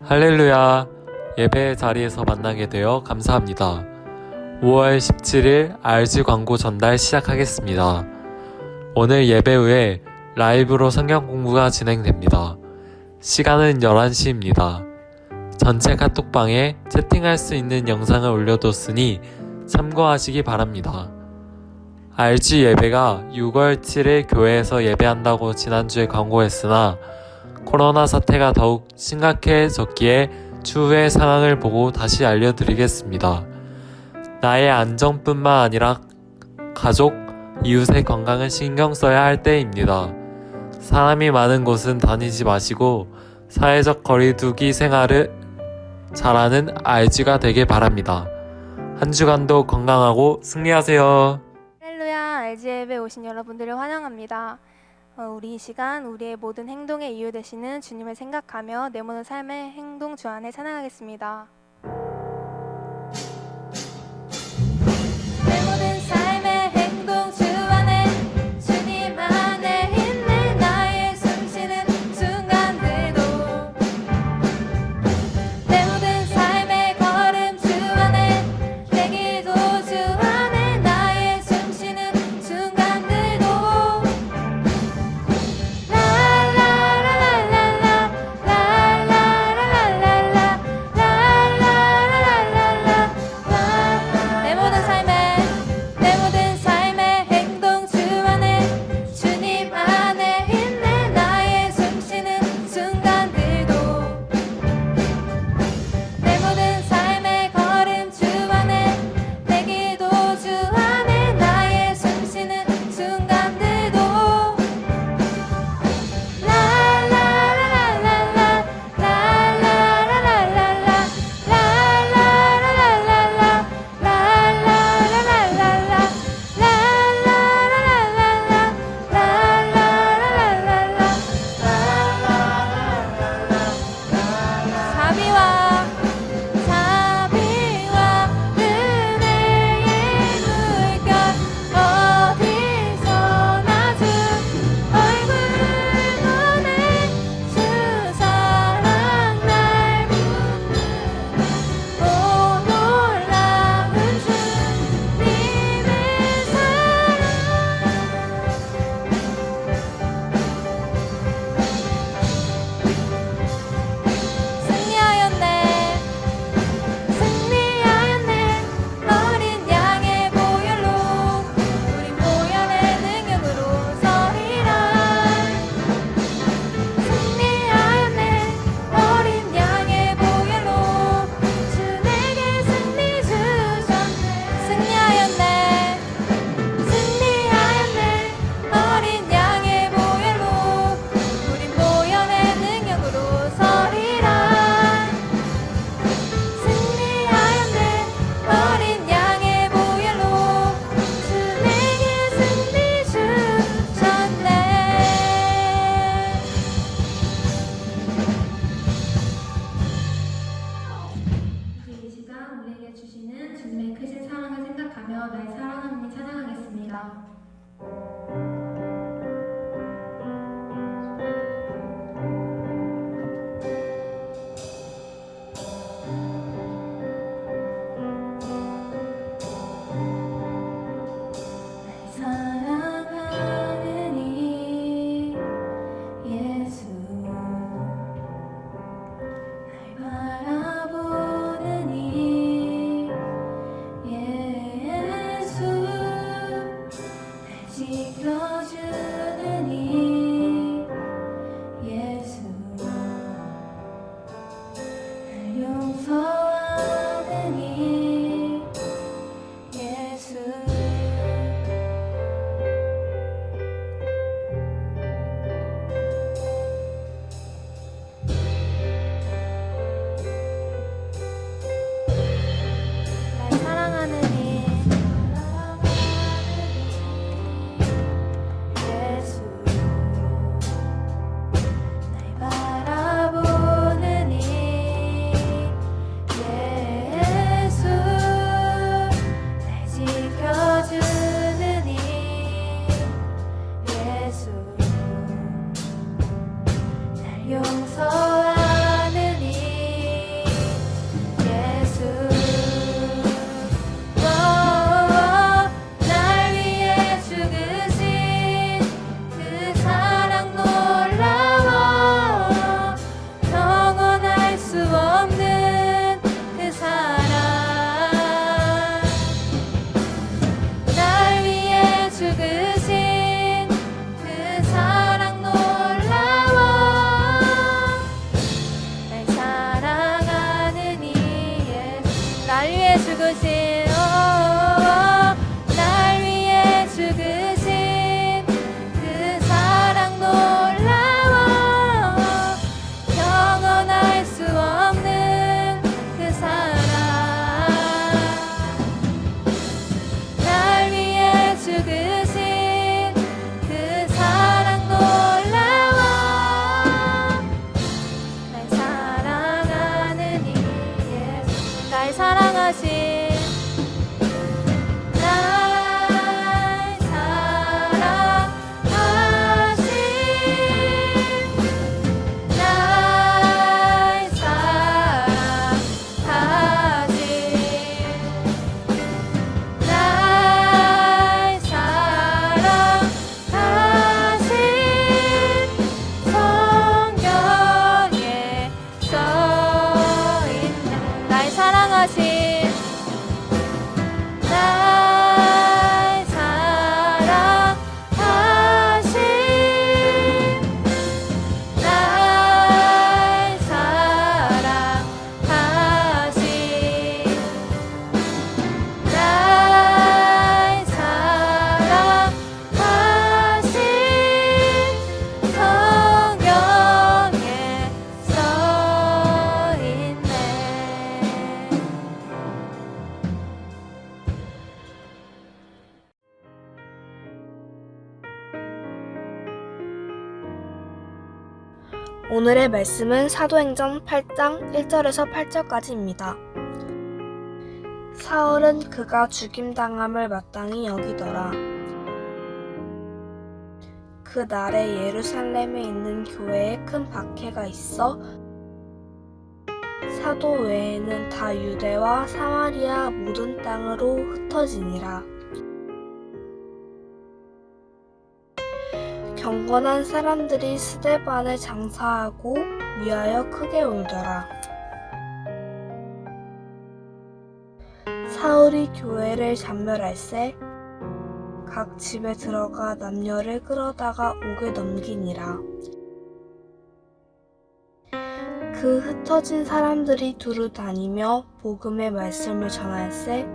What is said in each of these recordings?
할렐루야. 예배 자리에서 만나게 되어 감사합니다. 5월 17일 RG 광고 전달 시작하겠습니다. 오늘 예배 후에 라이브로 성경 공부가 진행됩니다. 시간은 11시입니다. 전체 카톡방에 채팅할 수 있는 영상을 올려뒀으니 참고하시기 바랍니다. RG 예배가 6월 7일 교회에서 예배한다고 지난주에 광고했으나 코로나 사태가 더욱 심각해졌기에 추후의 상황을 보고 다시 알려드리겠습니다. 나의 안전뿐만 아니라 가족, 이웃의 건강을 신경 써야 할 때입니다. 사람이 많은 곳은 다니지 마시고 사회적 거리두기 생활을 잘하는 RG가 되길 바랍니다. 한 주간도 건강하고 승리하세요. 할렐루야, RG 예배 오신 여러분들을 환영합니다. 우리 이 시간 우리의 모든 행동의 이유 되시는 주님을 생각하며 내 모든 삶의 행동 주 안에 찬양하겠습니다. 내 모든 삶의 행동 주 안에 주님 안에 있는 나의 숨쉬는 순간들도 내 모든 삶의 걸음 주 안에 내 기도 주 안에 나의 숨쉬는 순간들도 내 모든 삶의 행동 주 안에 주님 안에 있는 나의 숨쉬는 순간들도 내 모든 삶의 걸음 주 안에 내 기도 주 안에 나의 숨쉬는 순간들도 자비와 은혜의 물결 어디서나 주 얼굴 보내 주 사랑 날 묻는 오 놀라운 주님의 승리하였네 어린 양의 보혈로 우린 보혈의 능력으로 서리라 승리하였네 어린 양의 보혈로 주 내게 승리 주셨네 승리하였네 어린 양의 보혈로 우린 보혈의 능력으로 서리라 승리하였네 어린 양의 보혈로 주 내게 승리 주셨네. 이 시간 우리에게 주시는 주님의 크신 사랑을 생각하며 날 사랑하는 찬양하겠습니다. 사랑하는 이 예수 날 바라보는 이 예수 날 지켜주는 이 예수 날 용서하는 이 예수 날 사랑하는 이 예수 용서하느니 죽으신 날 위해 죽으신 그 사랑 놀라워 영원할 수 없는 그 사랑 날 위해 죽으신 그 사랑 놀라워 날 사랑하는 이 예수 날 사랑하신 오늘의 말씀은 사도행전 8장 1절에서 8절까지입니다. 사울은 그가 죽임당함을 마땅히 여기더라. 그 날에 예루살렘에 있는 교회에 큰 박해가 있어 사도 외에는 다 유대와 사마리아 모든 땅으로 흩어지니라. 경건한 사람들이 스데반을 장사하고 위하여 크게 울더라. 사울이 교회를 잔멸할세 각 집에 들어가 남녀를 끌어다가 옥에 넘기니라. 그 흩어진 사람들이 두루 다니며 복음의 말씀을 전할세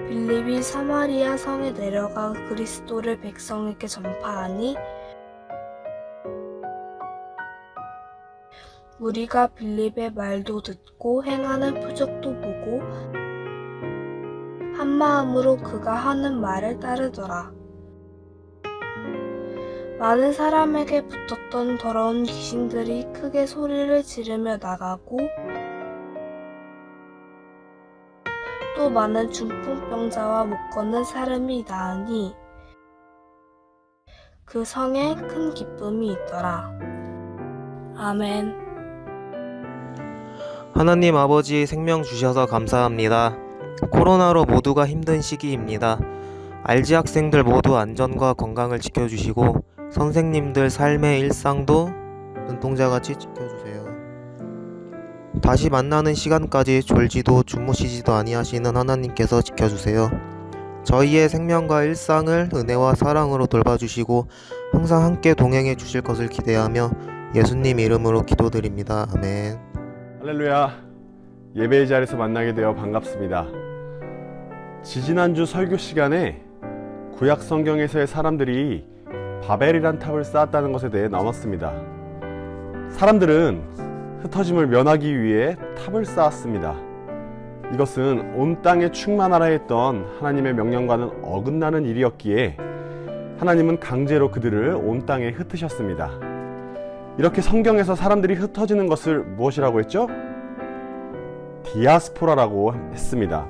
빌립이 사마리아 성에 내려가 그리스도를 백성에게 전파하니 우리가 빌립의 말도 듣고 행하는 표적도 보고 한 마음으로 그가 하는 말을 따르더라. 많은 사람에게 붙었던 더러운 귀신들이 크게 소리를 지르며 나가고 또 많은 중풍병자와 못 걷는 사람이 나으니 그 성에 큰 기쁨이 있더라. 아멘. 하나님 아버지 생명 주셔서 감사합니다. 코로나로 모두가 힘든 시기입니다. RG 학생들 모두 안전과 건강을 지켜주시고 선생님들 삶의 일상도 눈동자같이 지켜주세요. 다시 만나는 시간까지 졸지도 주무시지도 아니하시는 하나님께서 지켜주세요. 저희의 생명과 일상을 은혜와 사랑으로 돌봐주시고 항상 함께 동행해 주실 것을 기대하며 예수님 이름으로 기도드립니다. 아멘. 할렐루야. 예배의 자리에서 만나게 되어 반갑습니다. 지지난주 설교 시간에 구약 성경에서의 사람들이 바벨이란 탑을 쌓았다는 것에 대해 나눴습니다. 사람들은 흩어짐을 면하기 위해 탑을 쌓았습니다. 이것은 온 땅에 충만하라 했던 하나님의 명령과는 어긋나는 일이었기에 하나님은 강제로 그들을 온 땅에 흩으셨습니다. 이렇게 성경에서 사람들이 흩어지는 것을 무엇이라고 했죠? 디아스포라라고 했습니다.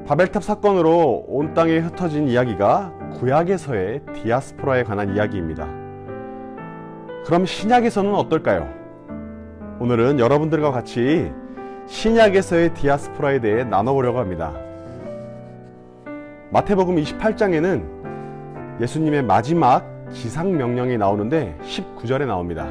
바벨탑 사건으로 온 땅에 흩어진 이야기가 구약에서의 디아스포라에 관한 이야기입니다. 그럼 신약에서는 어떨까요? 오늘은 여러분들과 같이 신약에서의 디아스포라에 대해 나눠보려고 합니다. 마태복음 28장에는 예수님의 마지막 지상명령이 나오는데 19절에 나옵니다.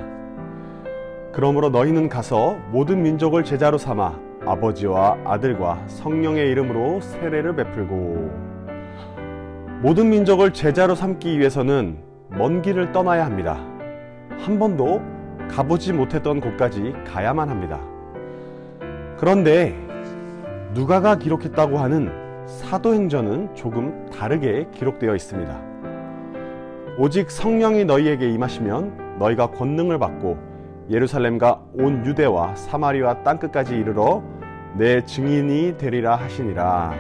그러므로 너희는 가서 모든 민족을 제자로 삼아 아버지와 아들과 성령의 이름으로 세례를 베풀고. 모든 민족을 제자로 삼기 위해서는 먼 길을 떠나야 합니다. 한 번도 가보지 못했던 곳까지 가야만 합니다. 그런데 누가가 기록했다고 하는 사도행전은 조금 다르게 기록되어 있습니다. 오직 성령이 너희에게 임하시면 너희가 권능을 받고 예루살렘과 온 유대와 사마리아 땅끝까지 이르러 내 증인이 되리라 하시니라.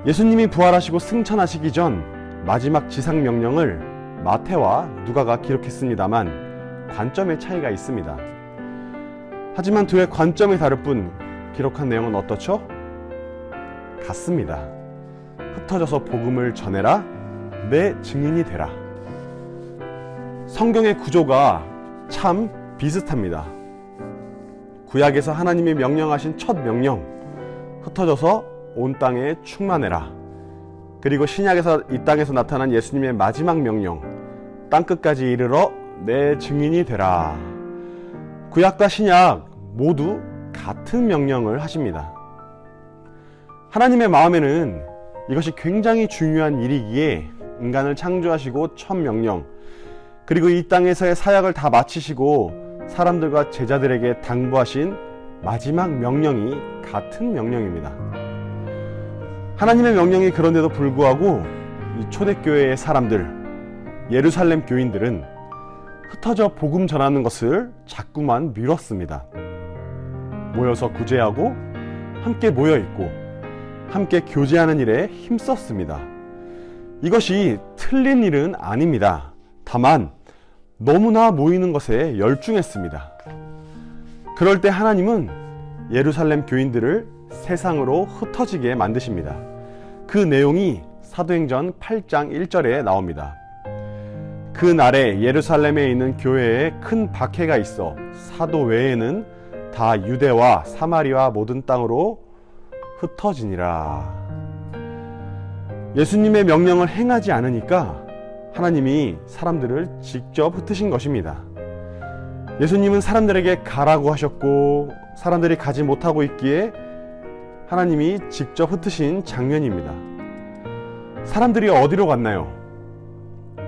예수님이 부활하시고 승천하시기 전 마지막 지상 명령을 마태와 누가가 기록했습니다만 관점의 차이가 있습니다. 하지만 두의 관점이 다를 뿐 기록한 내용은 어떻죠? 같습니다. 흩어져서 복음을 전해라, 내 증인이 되라. 성경의 구조가 참 비슷합니다. 구약에서 하나님이 명령하신 첫 명령, 흩어져서 온 땅에 충만해라. 그리고 신약에서 이 땅에서 나타난 예수님의 마지막 명령, 땅끝까지 이르러 내 증인이 되라. 구약과 신약 모두 같은 명령을 하십니다. 하나님의 마음에는 이것이 굉장히 중요한 일이기에 인간을 창조하시고 첫 명령, 그리고 이 땅에서의 사역을 다 마치시고 사람들과 제자들에게 당부하신 마지막 명령이 같은 명령입니다. 하나님의 명령이 그런데도 불구하고 이 초대교회의 사람들, 예루살렘 교인들은 흩어져 복음 전하는 것을 자꾸만 미뤘습니다. 모여서 구제하고 함께 모여있고 함께 교제하는 일에 힘썼습니다. 이것이 틀린 일은 아닙니다. 다만 너무나 모이는 것에 열중했습니다. 그럴 때 하나님은 예루살렘 교인들을 세상으로 흩어지게 만드십니다. 그 내용이 사도행전 8장 1절에 나옵니다. 그 날에 예루살렘에 있는 교회에 큰 박해가 있어 사도 외에는 다 유대와 사마리아 모든 땅으로 흩어지니라. 예수님의 명령을 행하지 않으니까 하나님이 사람들을 직접 흩으신 것입니다. 예수님은 사람들에게 가라고 하셨고 사람들이 가지 못하고 있기에 하나님이 직접 흩으신 장면입니다. 사람들이 어디로 갔나요?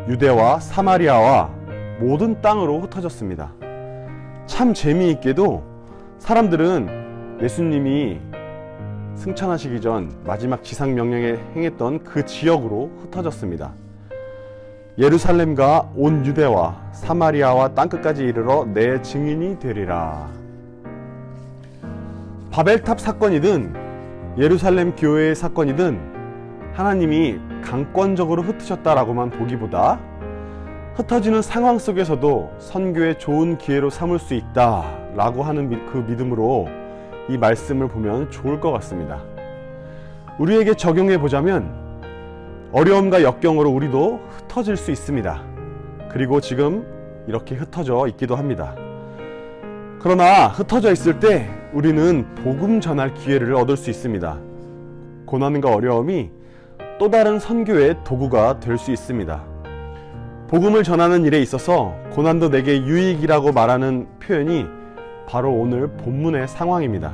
유대와 사마리아와 모든 땅으로 흩어졌습니다. 참 재미있게도 사람들은 예수님이 승천하시기 전 마지막 지상 명령에 행했던 그 지역으로 흩어졌습니다. 예루살렘과 온 유대와 사마리아와 땅끝까지 이르러 내 증인이 되리라. 바벨탑 사건이든 예루살렘 교회의 사건이든 하나님이 강권적으로 흩으셨다라고만 보기보다 흩어지는 상황 속에서도 선교의 좋은 기회로 삼을 수 있다라고 하는 그 믿음으로 이 말씀을 보면 좋을 것 같습니다. 우리에게 적용해 보자면 어려움과 역경으로 우리도 흩어질 수 있습니다. 그리고 지금 이렇게 흩어져 있기도 합니다. 그러나 흩어져 있을 때 우리는 복음 전할 기회를 얻을 수 있습니다. 고난과 어려움이 또 다른 선교의 도구가 될 수 있습니다. 복음을 전하는 일에 있어서 고난도 내게 유익이라고 말하는 표현이 바로 오늘 본문의 상황입니다.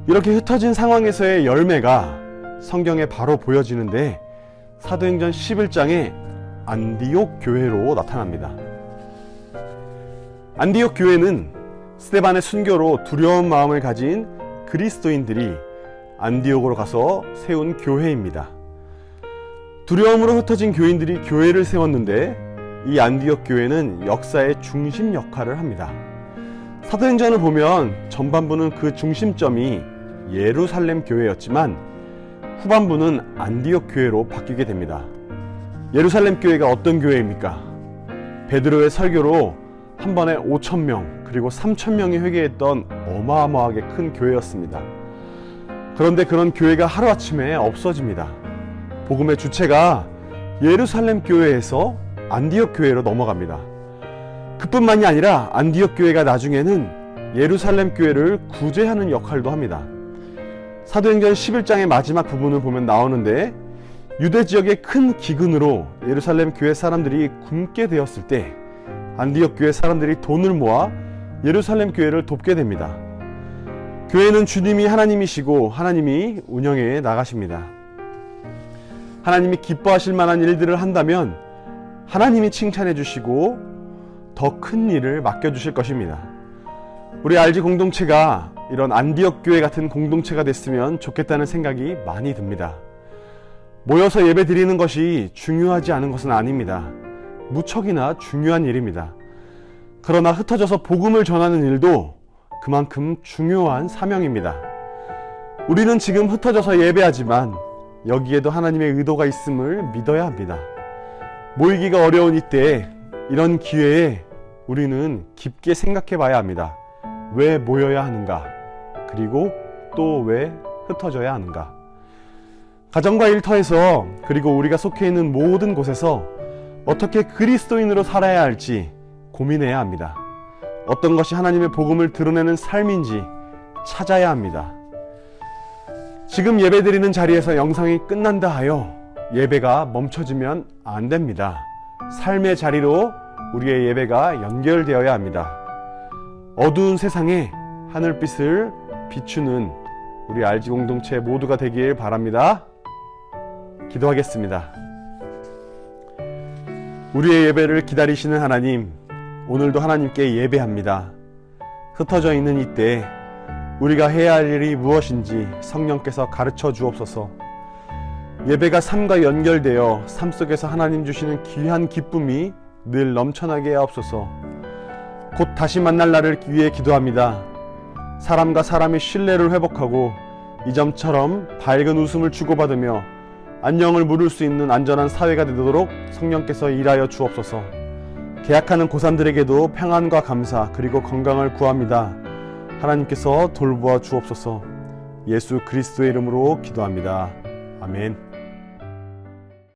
이렇게 흩어진 상황에서의 열매가 성경에 바로 보여지는데 사도행전 11장에 안디옥 교회로 나타납니다. 안디옥 교회는 스데반의 순교로 두려운 마음을 가진 그리스도인들이 안디옥으로 가서 세운 교회입니다. 두려움으로 흩어진 교인들이 교회를 세웠는데 이 안디옥 교회는 역사의 중심 역할을 합니다. 사도행전을 보면 전반부는 그 중심점이 예루살렘 교회였지만 후반부는 안디옥 교회로 바뀌게 됩니다. 예루살렘 교회가 어떤 교회입니까? 베드로의 설교로 한 번에 5,000명 그리고 3,000명이 회개했던 어마어마하게 큰 교회였습니다. 그런데 그런 교회가 하루아침에 없어집니다. 복음의 주체가 예루살렘 교회에서 안디옥 교회로 넘어갑니다. 그뿐만이 아니라 안디옥 교회가 나중에는 예루살렘 교회를 구제하는 역할도 합니다. 사도행전 11장의 마지막 부분을 보면 나오는데 유대 지역의 큰 기근으로 예루살렘 교회 사람들이 굶게 되었을 때 안디옥 교회 사람들이 돈을 모아 예루살렘 교회를 돕게 됩니다. 교회는 주님이 하나님이시고 하나님이 운영해 나가십니다. 하나님이 기뻐하실 만한 일들을 한다면 하나님이 칭찬해 주시고 더 큰 일을 맡겨주실 것입니다. 우리 RG 공동체가 이런 안디옥 교회 같은 공동체가 됐으면 좋겠다는 생각이 많이 듭니다. 모여서 예배 드리는 것이 중요하지 않은 것은 아닙니다. 무척이나 중요한 일입니다. 그러나 흩어져서 복음을 전하는 일도 그만큼 중요한 사명입니다. 우리는 지금 흩어져서 예배하지만 여기에도 하나님의 의도가 있음을 믿어야 합니다. 모이기가 어려운 이때, 이런 기회에 우리는 깊게 생각해 봐야 합니다. 왜 모여야 하는가? 그리고 또 왜 흩어져야 하는가? 가정과 일터에서, 그리고 우리가 속해 있는 모든 곳에서 어떻게 그리스도인으로 살아야 할지 고민해야 합니다. 어떤 것이 하나님의 복음을 드러내는 삶인지 찾아야 합니다. 지금 예배드리는 자리에서 영상이 끝난다 하여 예배가 멈춰지면 안 됩니다. 삶의 자리로 우리의 예배가 연결되어야 합니다. 어두운 세상에 하늘빛을 비추는 우리 RG 공동체 모두가 되길 바랍니다. 기도하겠습니다. 우리의 예배를 기다리시는 하나님, 오늘도 하나님께 예배합니다. 흩어져 있는 이때 우리가 해야 할 일이 무엇인지 성령께서 가르쳐 주옵소서. 예배가 삶과 연결되어 삶 속에서 하나님 주시는 귀한 기쁨이 늘 넘쳐나게 하옵소서. 곧 다시 만날 날을 위해 기도합니다. 사람과 사람의 신뢰를 회복하고 이전처럼 밝은 웃음을 주고받으며 안녕을 물을 수 있는 안전한 사회가 되도록 성령께서 일하여 주옵소서. 계약하는 고산들에게도 평안과 감사 그리고 건강을 구합니다. 하나님께서 돌보아 주옵소서. 예수 그리스도의 이름으로 기도합니다. 아멘.